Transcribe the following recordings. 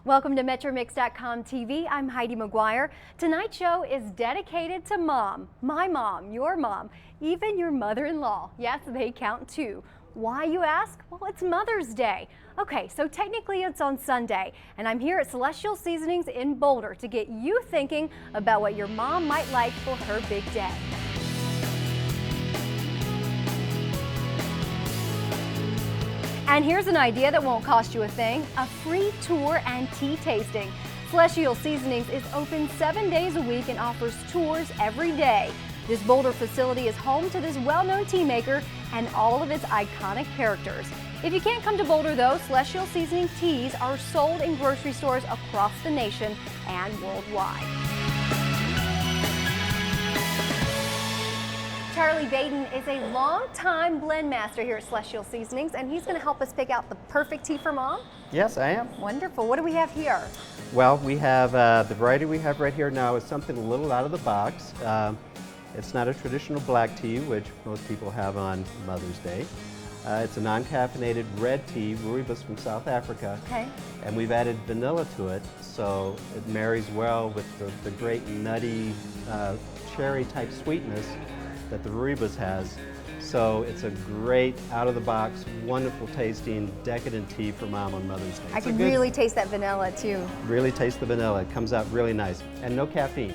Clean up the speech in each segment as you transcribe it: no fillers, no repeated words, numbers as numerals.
Welcome to metromix.com TV. I'm Heidi McGuire. Tonight's show is dedicated to Mom, my mom, your mom, even your mother-in-law. Yes, they count too. Why, you ask? Well, it's Mother's Day. Okay, so technically it's on Sunday, and I'm here at Celestial Seasonings in Boulder to get you thinking about what your mom might like for her big day. And here's an idea that won't cost you a thing, a free tour and tea tasting. Celestial Seasonings is open 7 days a week and offers tours every day. This Boulder facility is home to this well-known tea maker and all of its iconic characters. If you can't come to Boulder though, Celestial Seasonings teas are sold in grocery stores across the nation and worldwide. Charlie Baden is a longtime blend master here at Celestial Seasonings, and he's going to help us pick out the perfect tea for Mom. Yes, I am. Wonderful. What do we have here? Well, we have the variety we have right here now is something a little out of the box. It's not a traditional black tea, which most people have on Mother's Day. It's a non-caffeinated red tea, rooibos from South Africa. Okay. And we've added vanilla to it, so it marries well with the great nutty cherry-type sweetness that the rooibos has. So it's a great, out-of-the-box, wonderful tasting, decadent tea for Mom on Mother's Day. I can really taste that vanilla too. Really taste the vanilla. It comes out really nice. And no caffeine.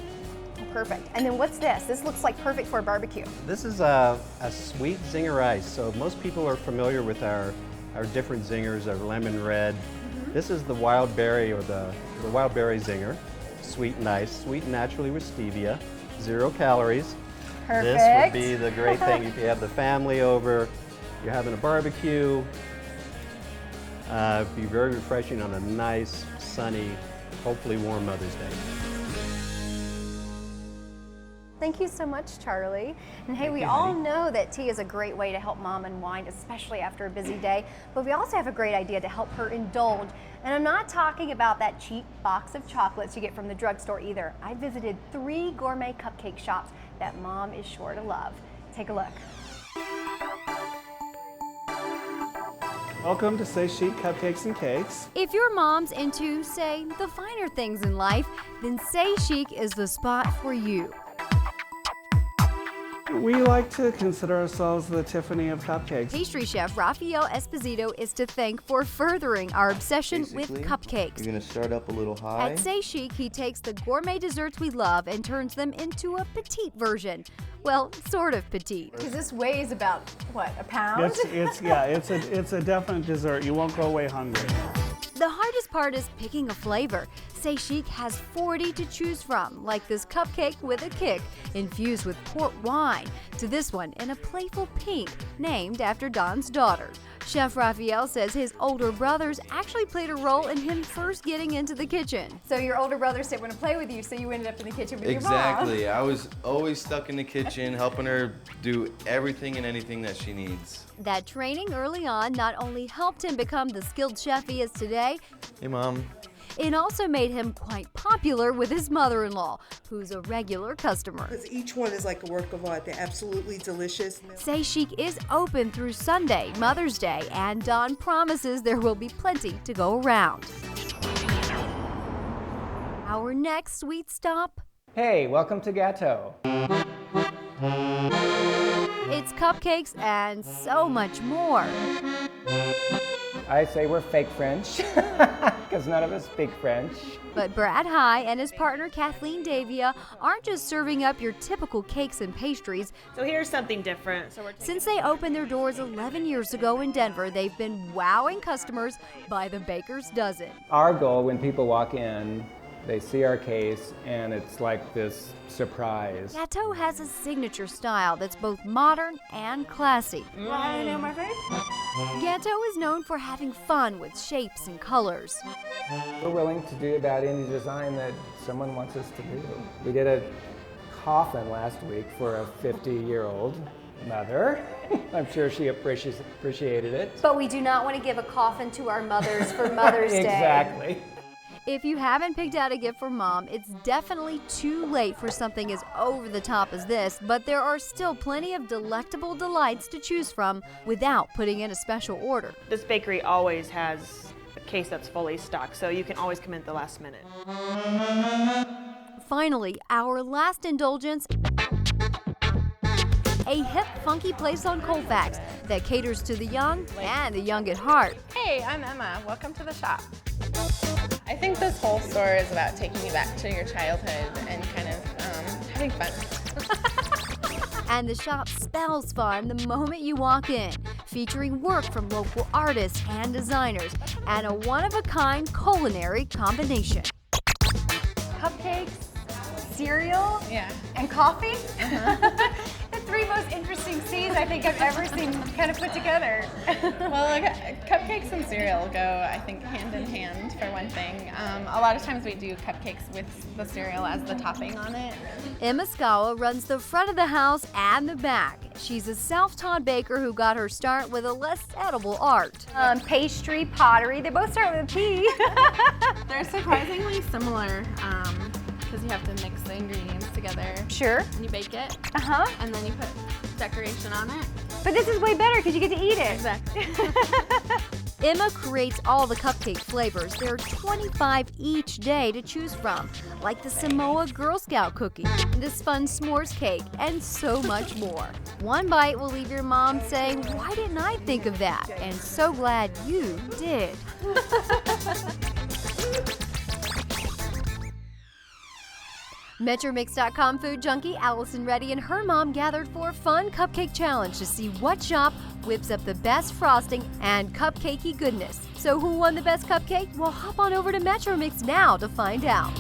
Perfect. And then what's this? This looks like perfect for a barbecue. This is a sweet zinger ice. So most people are familiar with our different zingers, our lemon red. This is the wild berry, or the wild berry zinger. Sweet and ice, sweetened naturally with stevia, 0 calories. Perfect. This would be the great thing if you have the family over, you're having a barbecue. It'd be very refreshing on a nice, sunny, hopefully warm Mother's Day. Thank you so much, Charlie. And hey, we all know that tea is a great way to help Mom unwind, especially after a busy day, but we also have a great idea to help her indulge. And I'm not talking about that cheap box of chocolates you get from the drugstore either. I visited 3 gourmet cupcake shops that Mom is sure to love. Take a look. Welcome to Say Chic Cupcakes and Cakes. If your mom's into, say, the finer things in life, then Say Chic is the spot for you. We like to consider ourselves the Tiffany of cupcakes. Pastry chef Rafael Esposito is to thank for furthering our obsession with cupcakes. You're gonna start up a little high. At Say Chic, he takes the gourmet desserts we love and turns them into a petite version. Well, sort of petite. Because this weighs about, what, a pound? It's a definite dessert. You won't go away hungry. The hardest part is picking a flavor. Say Chic has 40 to choose from, like this cupcake with a kick, infused with port wine, to this one in a playful pink, named after Don's daughter. Chef Rafael says his older brothers actually played a role in him first getting into the kitchen. So your older brother said, "Want to play with you," so you ended up in the kitchen with your mom. Exactly. I was always stuck in the kitchen, helping her do everything and anything that she needs. That training early on not only helped him become the skilled chef he is today, Hey, Mom. it also made him quite popular with his mother-in-law, who's a regular customer. Because each one is like a work of art. They're absolutely delicious. Say Chic is open through Sunday, Mother's Day, and Don promises there will be plenty to go around. Our next sweet stop? Hey, welcome to Gâteau. It's cupcakes and so much more. I say we're fake French, because none of us speak French. But Brad High and his partner Kathleen Davia aren't just serving up your typical cakes and pastries. So here's something different. Since they opened their doors 11 years ago in Denver, they've been wowing customers by the baker's dozen. Our goal when people walk in, they see our case and it's like this surprise. Gâteau has a signature style that's both modern and classy. Want to know my favorite? Gâteau is known for having fun with shapes and colors. We're willing to do about any design that someone wants us to do. We did a coffin last week for a 50-year-old mother. I'm sure she appreciated it. But we do not want to give a coffin to our mothers for Mother's Day. Exactly. If you haven't picked out a gift for Mom, it's definitely too late for something as over the top as this, but there are still plenty of delectable delights to choose from without putting in a special order. This bakery always has a case that's fully stocked, so you can always come in at the last minute. Finally, our last indulgence, a hip, funky place on Colfax that caters to the young and the young at heart. Hey, I'm Emma. Welcome to the shop. I think this whole store is about taking you back to your childhood and kind of having fun. And the shop spells fun the moment you walk in, featuring work from local artists and designers and a one-of-a-kind culinary combination. Cupcakes, cereal, and coffee? The three most interesting C's I think I've ever seen kind of put together. Well, cupcakes and cereal go, I think, hand in hand for one thing. A lot of times we do cupcakes with the cereal as the topping on it. Emma Scawa runs the front of the house and the back. She's a self-taught baker who got her start with a less edible art. Pastry, pottery, they both start with a P. They're surprisingly similar because you have to mix the ingredients together. Sure. And you bake it. And then you put decoration on it. But this is way better because you get to eat it. Exactly. Emma creates all the cupcake flavors. There are 25 each day to choose from, like the Samoa Girl Scout cookie, this fun s'mores cake, and so much more. One bite will leave your mom saying, "Why didn't I think of that?" And so glad you did. Metromix.com food junkie Allison Reddy and her mom gathered for a fun cupcake challenge to see what shop whips up the best frosting and cupcakey goodness. So who won the best cupcake? Well, hop on over to Metromix now to find out.